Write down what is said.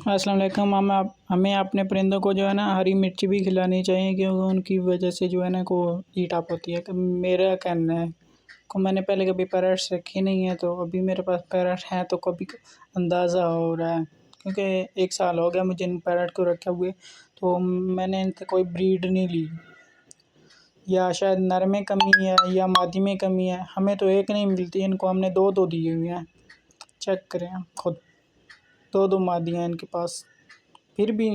अस्सलाम वालेकुम। हमें अपने परिंदों को जो है ना हरी मिर्ची भी खिलानी चाहिए, क्योंकि उनकी वजह से जो है ना को हीट अप होती है। मेरा कहना है को मैंने पहले कभी पैरट्स रखी नहीं है, तो अभी मेरे पास पैरट हैं तो कभी अंदाज़ा हो रहा है, क्योंकि 1 साल हो गया मुझे इन पैरट को रखे हुए। तो मैंने इनसे कोई ब्रीड नहीं ली, या शायद नर में कमी है या मादी में कमी है। हमें तो एक नहीं मिलती, इनको हमने दो दो दिए हुए हैं। चेक करें आप खुद, दो दो मादियाँ इनके पास, फिर भी